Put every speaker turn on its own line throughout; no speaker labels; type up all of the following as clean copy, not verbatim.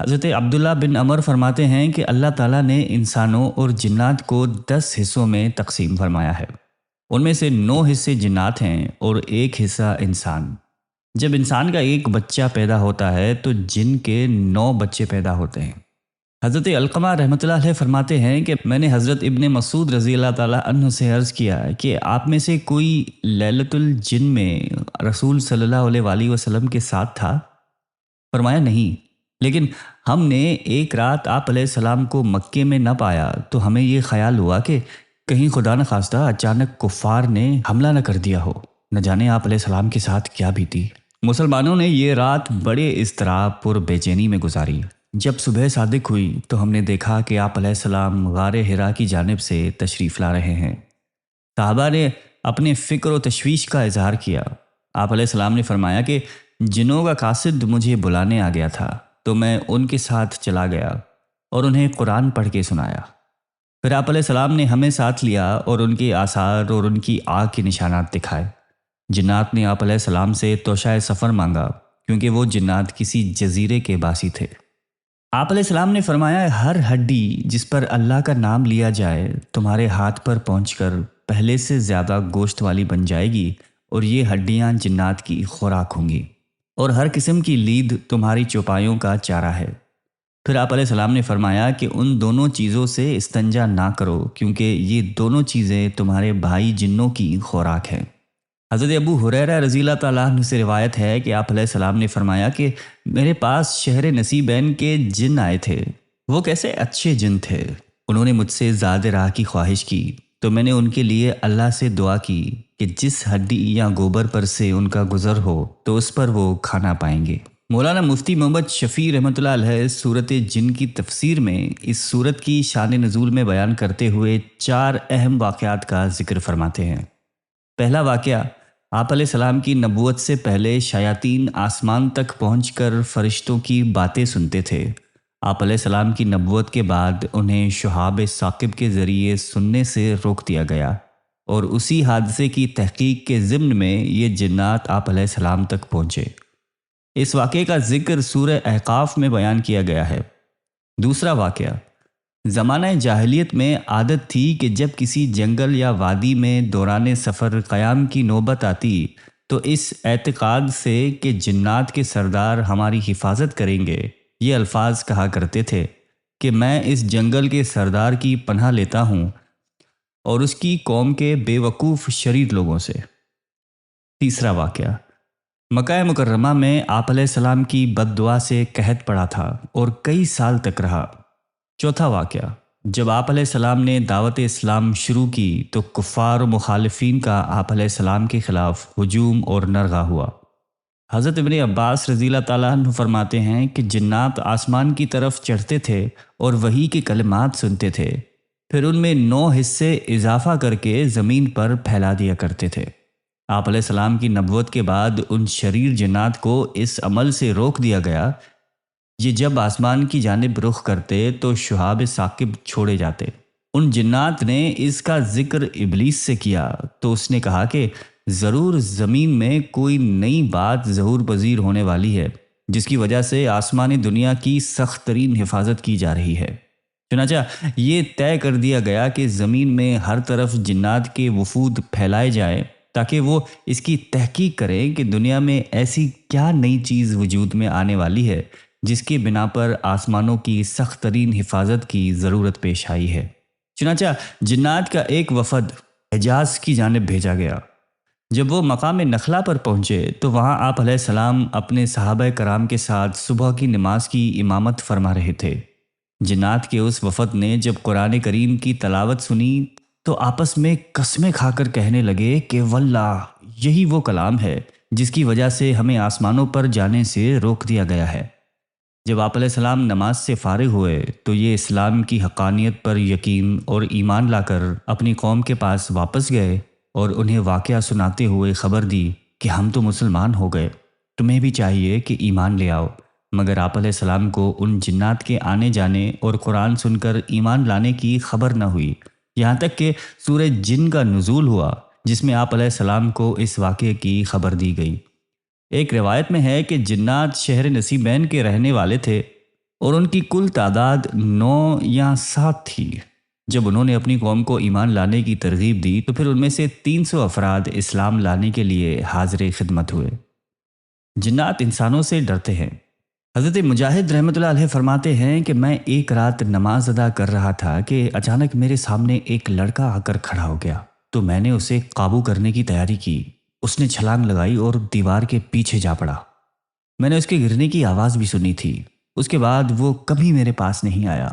حضرت عبداللہ بن عمر فرماتے ہیں کہ اللہ تعالیٰ نے انسانوں اور جنات کو 10 حصوں میں تقسیم فرمایا ہے۔ ان میں سے 9 حصے جنات ہیں اور 1 حصہ انسان۔ جب انسان کا ایک بچہ پیدا ہوتا ہے تو جن کے 9 بچے پیدا ہوتے ہیں۔ حضرت علقمہ رحمۃ اللہ علیہ فرماتے ہیں کہ میں نے حضرت ابن مسعود رضی اللہ تعالیٰ عنہ سے عرض کیا کہ آپ میں سے کوئی لیلۃ الجن میں رسول صلی اللہ علیہ وآلہ وسلم کے ساتھ تھا؟ فرمایا نہیں، لیکن ہم نے ایک رات آپ علیہ السلام کو مکے میں نہ پایا تو ہمیں یہ خیال ہوا کہ کہیں خدا نخواستہ اچانک کفار نے حملہ نہ کر دیا ہو، نہ جانے آپ علیہ السلام کے ساتھ کیا بیتی۔ مسلمانوں نے یہ رات بڑے اضطراب اور بے چینی میں گزاری۔ جب صبح صادق ہوئی تو ہم نے دیکھا کہ آپ علیہ السلام غار حرا کی جانب سے تشریف لا رہے ہیں۔ صحابہ نے اپنے فکر و تشویش کا اظہار کیا۔ آپ علیہ السلام نے فرمایا کہ جنوں کا قاصد مجھے بلانے آ گیا تھا تو میں ان کے ساتھ چلا گیا اور انہیں قرآن پڑھ کے سنایا۔ پھر آپ علیہ السلام نے ہمیں ساتھ لیا اور ان کے آثار اور ان کی آگ کے نشانات دکھائے۔ جنات نے آپ علیہ السلام سے توشہ سفر مانگا کیونکہ وہ جنات کسی جزیرے کے باسی تھے۔ آپ علیہ السلام نے فرمایا ہر ہڈی جس پر اللہ کا نام لیا جائے تمہارے ہاتھ پر پہنچ کر پہلے سے زیادہ گوشت والی بن جائے گی اور یہ ہڈیاں جنات کی خوراک ہوں گی، اور ہر قسم کی لید تمہاری چوپایوں کا چارہ ہے۔ پھر آپ علیہ السلام نے فرمایا کہ ان دونوں چیزوں سے استنجا نہ کرو کیونکہ یہ دونوں چیزیں تمہارے بھائی جنوں کی خوراک ہیں۔ حضرت ابو ہریرہ رضی اللہ تعالیٰ عنہ سے روایت ہے کہ آپ علیہ السلام نے فرمایا کہ میرے پاس شہر نصیبین کے جن آئے تھے۔ وہ کیسے اچھے جن تھے۔ انہوں نے مجھ سے زاد راہ کی خواہش کی تو میں نے ان کے لیے اللہ سے دعا کی کہ جس ہڈی یا گوبر پر سے ان کا گزر ہو تو اس پر وہ کھانا پائیں گے۔ مولانا مفتی محمد شفیع رحمۃ اللہ علیہ صورت جن کی تفسیر میں اس صورت کی شان نزول میں بیان کرتے ہوئے 4 اہم واقعات کا ذکر فرماتے ہیں۔ پہلا واقعہ، آپ علیہ السلام کی نبوت سے پہلے شیاطین آسمان تک پہنچ کر فرشتوں کی باتیں سنتے تھے۔ آپ علیہ السلام کی نبوت کے بعد انہیں شہاب ثاقب کے ذریعے سننے سے روک دیا گیا، اور اسی حادثے کی تحقیق کے ضمن میں یہ جنات آپ علیہ السلام تک پہنچے۔ اس واقعے کا ذکر سورہ احقاف میں بیان کیا گیا ہے۔ دوسرا واقعہ، زمانہ جاہلیت میں عادت تھی کہ جب کسی جنگل یا وادی میں دوران سفر قیام کی نوبت آتی تو اس اعتقاد سے کہ جنات کے سردار ہماری حفاظت کریں گے، یہ الفاظ کہا کرتے تھے کہ میں اس جنگل کے سردار کی پناہ لیتا ہوں اور اس کی قوم کے بے وقوف شریر لوگوں سے۔ تیسرا واقعہ، مکہ مکرمہ میں آپ علیہ السلام کی بد دعا سے قحط پڑا تھا اور کئی سال تک رہا۔ چوتھا واقعہ، جب آپ علیہ السلام نے دعوت اسلام شروع کی تو کفار و مخالفین کا آپ علیہ السلام کے خلاف ہجوم اور نرغہ ہوا۔ حضرت ابن عباس رضی اللہ تعالیٰ عنہ فرماتے ہیں کہ جنات آسمان کی طرف چڑھتے تھے اور وحی کے کلمات سنتے تھے، پھر ان میں 9 حصے اضافہ کر کے زمین پر پھیلا دیا کرتے تھے۔ آپ علیہ السلام کی نبوت کے بعد ان شریر جنات کو اس عمل سے روک دیا گیا۔ یہ جب آسمان کی جانب رخ کرتے تو شہاب ثاقب چھوڑے جاتے۔ ان جنات نے اس کا ذکر ابلیس سے کیا تو اس نے کہا کہ ضرور زمین میں کوئی نئی بات ظہور پذیر ہونے والی ہے جس کی وجہ سے آسمانی دنیا کی سخت ترین حفاظت کی جا رہی ہے۔ چنانچہ یہ طے کر دیا گیا کہ زمین میں ہر طرف جنات کے وفود پھیلائے جائیں تاکہ وہ اس کی تحقیق کریں کہ دنیا میں ایسی کیا نئی چیز وجود میں آنے والی ہے جس کی بنا پر آسمانوں کی سخت ترین حفاظت کی ضرورت پیش آئی ہے۔ چنانچہ جنات کا ایک وفد حجاز کی جانب بھیجا گیا۔ جب وہ مقام نخلا پر پہنچے تو وہاں آپ علیہ السلام اپنے صحابہ کرام کے ساتھ صبح کی نماز کی امامت فرما رہے تھے۔ جنات کے اس وفد نے جب قرآن کریم کی تلاوت سنی تو آپس میں قسمیں کھا کر کہنے لگے کہ واللہ یہی وہ کلام ہے جس کی وجہ سے ہمیں آسمانوں پر جانے سے روک دیا گیا ہے۔ جب آپ علیہ السلام نماز سے فارغ ہوئے تو یہ اسلام کی حقانیت پر یقین اور ایمان لا کر اپنی قوم کے پاس واپس گئے اور انہیں واقعہ سناتے ہوئے خبر دی کہ ہم تو مسلمان ہو گئے، تمہیں بھی چاہیے کہ ایمان لے آؤ۔ مگر آپ علیہ السلام کو ان جنات کے آنے جانے اور قرآن سن کر ایمان لانے کی خبر نہ ہوئی، یہاں تک کہ سورہ جن کا نزول ہوا جس میں آپ علیہ السلام کو اس واقعے کی خبر دی گئی۔ ایک روایت میں ہے کہ جنات شہر نصیبین کے رہنے والے تھے۔ اور ان کی کل تعداد 9 یا 7 تھی۔ جب انہوں نے اپنی قوم کو ایمان لانے کی ترغیب دی تو پھر ان میں سے 300 افراد اسلام لانے کے لیے حاضر خدمت ہوئے۔ جنات انسانوں سے ڈرتے ہیں۔ حضرت مجاہد رحمۃ اللہ علیہ فرماتے ہیں کہ میں ایک رات نماز ادا کر رہا تھا کہ اچانک میرے سامنے ایک لڑکا آ کر کھڑا ہو گیا، تو میں نے اسے قابو کرنے کی تیاری کی۔ اس نے چھلانگ لگائی اور دیوار کے پیچھے جا پڑا۔ میں نے اس کے گرنے کی آواز بھی سنی تھی۔ اس کے بعد وہ کبھی میرے پاس نہیں آیا۔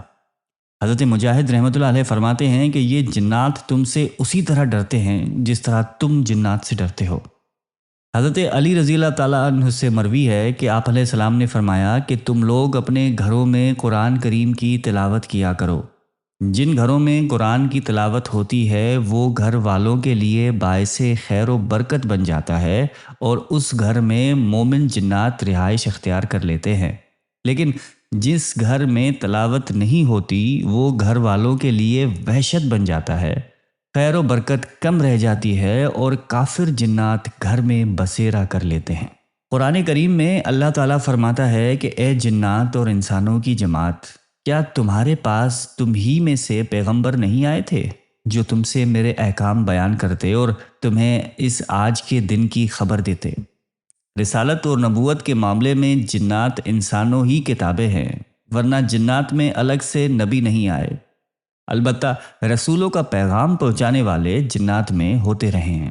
حضرت مجاہد رحمۃ اللہ علیہ فرماتے ہیں کہ یہ جنات تم سے اسی طرح ڈرتے ہیں جس طرح تم جنات سے ڈرتے ہو۔ حضرت علی رضی اللہ تعالیٰ عنہ سے مروی ہے کہ آپ علیہ السلام نے فرمایا کہ تم لوگ اپنے گھروں میں قرآن کریم کی تلاوت کیا کرو۔ جن گھروں میں قرآن کی تلاوت ہوتی ہے وہ گھر والوں کے لیے باعث خیر و برکت بن جاتا ہے اور اس گھر میں مومن جنات رہائش اختیار کر لیتے ہیں۔ لیکن جس گھر میں تلاوت نہیں ہوتی وہ گھر والوں کے لیے وحشت بن جاتا ہے، خیر و برکت کم رہ جاتی ہے اور کافر جنات گھر میں بسیرا کر لیتے ہیں۔ قرآن کریم میں اللہ تعالیٰ فرماتا ہے کہ اے جنات اور انسانوں کی جماعت، کیا تمہارے پاس تم ہی میں سے پیغمبر نہیں آئے تھے جو تم سے میرے احکام بیان کرتے اور تمہیں اس آج کے دن کی خبر دیتے؟ رسالت اور نبوت کے معاملے میں جنات انسانوں ہی کے تابع ہیں، ورنہ جنات میں الگ سے نبی نہیں آئے۔ البتہ رسولوں کا پیغام پہنچانے والے جنات میں ہوتے رہے ہیں،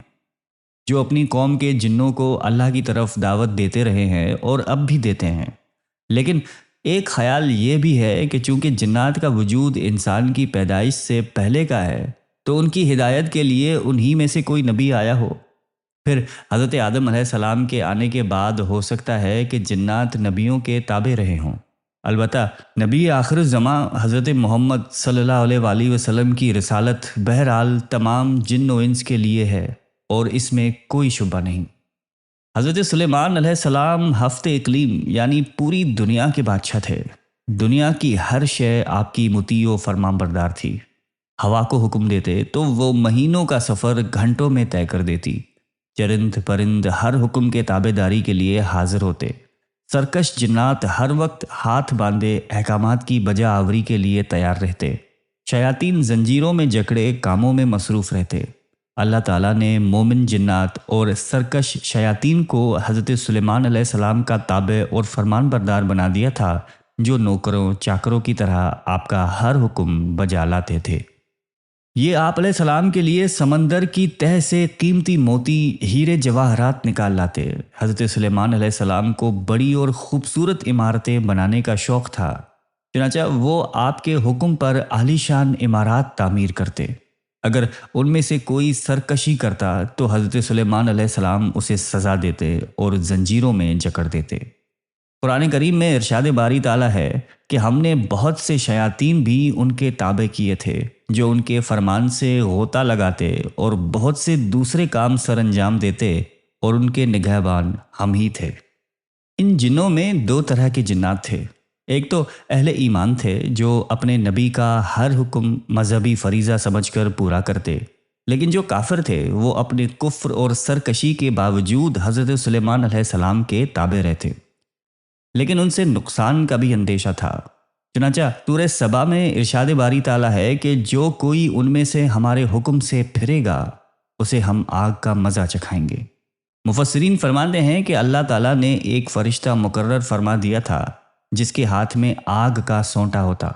جو اپنی قوم کے جنوں کو اللہ کی طرف دعوت دیتے رہے ہیں اور اب بھی دیتے ہیں۔ لیکن ایک خیال یہ بھی ہے کہ چونکہ جنات کا وجود انسان کی پیدائش سے پہلے کا ہے تو ان کی ہدایت کے لیے انہی میں سے کوئی نبی آیا ہو۔ پھر حضرت آدم علیہ السلام کے آنے کے بعد ہو سکتا ہے کہ جنات نبیوں کے تابع رہے ہوں۔ البتہ نبی آخر الزماں حضرت محمد صلی اللہ علیہ وآلہ وسلم کی رسالت بہرحال تمام جن و انس کے لیے ہے اور اس میں کوئی شبہ نہیں۔ حضرت سلیمان علیہ السلام ہفت اقلیم یعنی پوری دنیا کے بادشاہ تھے۔ دنیا کی ہر شے آپ کی مطیع و فرمان بردار تھی۔ ہوا کو حکم دیتے تو وہ مہینوں کا سفر گھنٹوں میں طے کر دیتی۔ چرند پرند ہر حکم کے تابع داری کے لیے حاضر ہوتے۔ سرکش جنات ہر وقت ہاتھ باندھے احکامات کی بجا آوری کے لیے تیار رہتے۔ شیاطین زنجیروں میں جکڑے کاموں میں مصروف رہتے۔ اللہ تعالیٰ نے مومن جنات اور سرکش شیاطین کو حضرت سلیمان علیہ السلام کا تابع اور فرمان بردار بنا دیا تھا، جو نوکروں چاکروں کی طرح آپ کا ہر حکم بجا لاتے تھے۔ یہ آپ علیہ السلام کے لیے سمندر کی تہ سے قیمتی موتی ہیرے جواہرات نکال لاتے۔ حضرت سلیمان علیہ السلام کو بڑی اور خوبصورت عمارتیں بنانے کا شوق تھا، چنانچہ وہ آپ کے حکم پر عالی شان عمارات تعمیر کرتے۔ اگر ان میں سے کوئی سرکشی کرتا تو حضرت سلیمان علیہ السلام اسے سزا دیتے اور زنجیروں میں جکڑ دیتے۔ قرآن کریم میں ارشاد باری تعالیٰ ہے کہ ہم نے بہت سے شیاطین بھی ان کے تابع کیے تھے جو ان کے فرمان سے غوطہ لگاتے اور بہت سے دوسرے کام سر انجام دیتے، اور ان کے نگہبان ہم ہی تھے۔ ان جنوں میں 2 طرح کے جنات تھے۔ ایک تو اہل ایمان تھے جو اپنے نبی کا ہر حکم مذہبی فریضہ سمجھ کر پورا کرتے، لیکن جو کافر تھے وہ اپنے کفر اور سرکشی کے باوجود حضرت سلیمان علیہ السلام کے تابع رہتے، لیکن ان سے نقصان کا بھی اندیشہ تھا۔ چنانچہ سورہ سبا میں ارشاد باری تعالیٰ ہے کہ جو کوئی ان میں سے ہمارے حکم سے پھرے گا اسے ہم آگ کا مزہ چکھائیں گے۔ مفسرین فرماتے ہیں کہ اللہ تعالیٰ نے ایک فرشتہ مقرر فرما دیا تھا جس کے ہاتھ میں آگ کا سونٹا ہوتا۔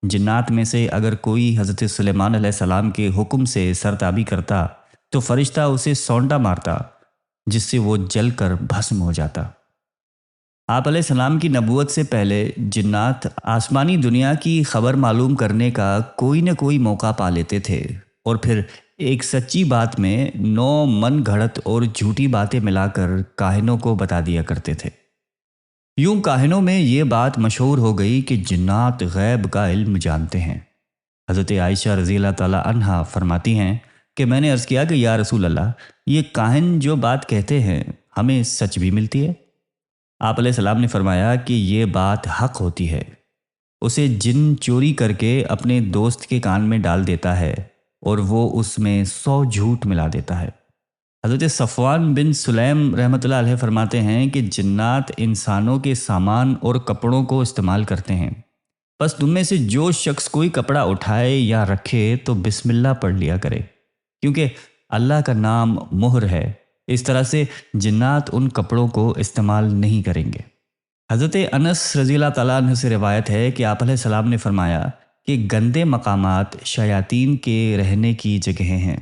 جنات میں سے اگر کوئی حضرت سلیمان علیہ السلام کے حکم سے سرتابی کرتا تو فرشتہ اسے سونٹا مارتا، جس سے وہ جل کر بھسم ہو جاتا۔ آپ علیہ السلام کی نبوت سے پہلے جنات آسمانی دنیا کی خبر معلوم کرنے کا کوئی نہ کوئی موقع پا لیتے تھے، اور پھر ایک سچی بات میں 9 من گھڑت اور جھوٹی باتیں ملا کر کاہنوں کو بتا دیا کرتے تھے۔ یوں کاہنوں میں یہ بات مشہور ہو گئی کہ جنات غیب کا علم جانتے ہیں۔ حضرت عائشہ رضی اللہ تعالیٰ عنہا فرماتی ہیں کہ میں نے عرض کیا کہ یا رسول اللہ، یہ کاہن جو بات کہتے ہیں ہمیں سچ بھی ملتی ہے؟ آپ علیہ السلام نے فرمایا کہ یہ بات حق ہوتی ہے۔ اسے جن چوری کر کے اپنے دوست کے کان میں ڈال دیتا ہے اور وہ اس میں 100 جھوٹ ملا دیتا ہے۔ حضرت صفوان بن سلیم رحمۃ اللہ علیہ فرماتے ہیں کہ جنات انسانوں کے سامان اور کپڑوں کو استعمال کرتے ہیں، بس تم میں سے جو شخص کوئی کپڑا اٹھائے یا رکھے تو بسم اللہ پڑھ لیا کرے، کیونکہ اللہ کا نام مہر ہے۔ اس طرح سے جنات ان کپڑوں کو استعمال نہیں کریں گے۔ حضرت انس رضی اللہ تعالیٰ عنہ سے روایت ہے کہ آپ علیہ السلام نے فرمایا کہ گندے مقامات شیاطین کے رہنے کی جگہیں ہیں۔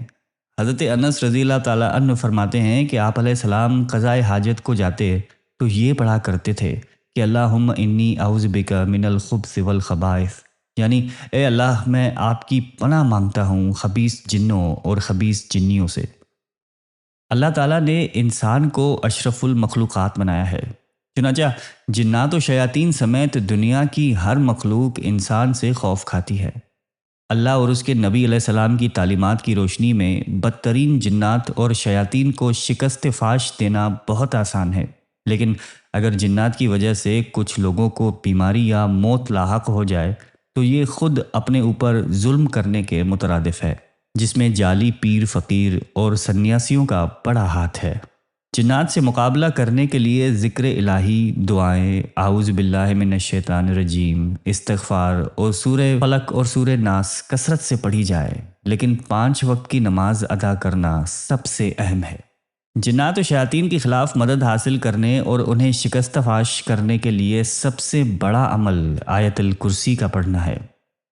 حضرت انس رضی اللہ تعالیٰ عنہ فرماتے ہیں کہ آپ علیہ السلام قضائے حاجت کو جاتے تو یہ پڑھا کرتے تھے کہ اللہم انی اعوذ بک من الخبث والخبائث، یعنی اے اللہ میں آپ کی پناہ مانگتا ہوں خبیث جنوں اور خبیث جنیوں سے۔ اللہ تعالیٰ نے انسان کو اشرف المخلوقات بنایا ہے، چنانچہ جنات و شیاطین سمیت دنیا کی ہر مخلوق انسان سے خوف کھاتی ہے۔ اللہ اور اس کے نبی علیہ السلام کی تعلیمات کی روشنی میں بدترین جنات اور شیاطین کو شکست فاش دینا بہت آسان ہے، لیکن اگر جنات کی وجہ سے کچھ لوگوں کو بیماری یا موت لاحق ہو جائے تو یہ خود اپنے اوپر ظلم کرنے کے مترادف ہے، جس میں جعلی پیر فقیر اور سنیاسیوں کا بڑا ہاتھ ہے۔ جنات سے مقابلہ کرنے کے لیے ذکر الہی، دعائیں، اعوذ باللہ من الشیطان الرجیم، استغفار اور سورہ فلق اور سورہ ناس کثرت سے پڑھی جائے، لیکن 5 وقت کی نماز ادا کرنا سب سے اہم ہے۔ جنات و شیاطین کے خلاف مدد حاصل کرنے اور انہیں شکست فاش کرنے کے لیے سب سے بڑا عمل آیت الکرسی کا پڑھنا ہے۔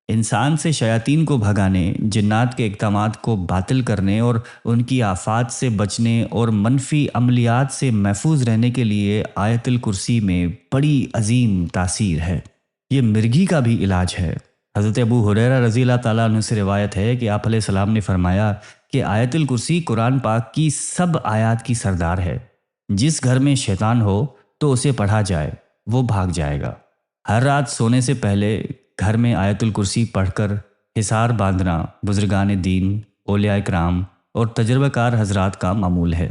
انسان سے شیاطین کو بھگانے، جنات کے اقدامات کو باطل کرنے اور ان کی آفات سے بچنے اور منفی عملیات سے محفوظ رہنے کے لیے آیت الکرسی میں بڑی عظیم تاثیر ہے۔ یہ مرگی کا بھی علاج ہے۔ حضرت ابو ہریرہ رضی اللہ تعالیٰ عنہ سے روایت ہے کہ آپ علیہ السلام نے فرمایا کہ آیت الکرسی قرآن پاک کی سب آیات کی سردار ہے۔ جس گھر میں شیطان ہو تو اسے پڑھا جائے، وہ بھاگ جائے گا۔ ہر رات سونے سے پہلے گھر میں آیت الکرسی پڑھ کر حصار باندھنا بزرگان دین، اولیاء کرام اور تجربہ کار حضرات کا معمول ہے۔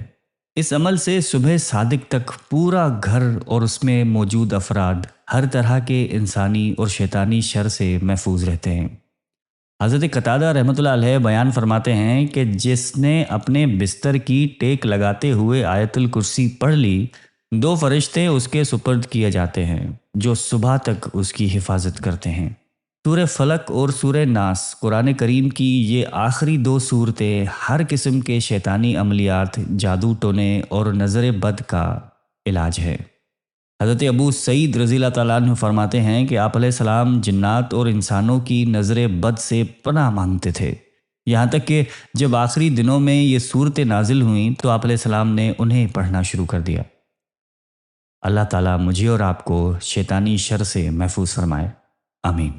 اس عمل سے صبح صادق تک پورا گھر اور اس میں موجود افراد ہر طرح کے انسانی اور شیطانی شر سے محفوظ رہتے ہیں۔ حضرت قتادہ رحمۃ اللہ علیہ بیان فرماتے ہیں کہ جس نے اپنے بستر کی ٹیک لگاتے ہوئے آیت الکرسی پڑھ لی، 2 فرشتے اس کے سپرد کیے جاتے ہیں جو صبح تک اس کی حفاظت کرتے ہیں۔ سورہ فلق اور سورہ ناس، قرآن کریم کی یہ آخری 2 صورتیں ہر قسم کے شیطانی عملیات، جادو ٹونے اور نظر بد کا علاج ہے۔ حضرت ابو سعید رضی اللہ تعالیٰ عنہ فرماتے ہیں کہ آپ علیہ السلام جنات اور انسانوں کی نظر بد سے پناہ مانگتے تھے، یہاں تک کہ جب آخری دنوں میں یہ صورتیں نازل ہوئیں تو آپ علیہ السلام نے انہیں پڑھنا شروع کر دیا۔ اللہ تعالیٰ مجھے اور آپ کو شیطانی شر سے محفوظ فرمائے، آمین۔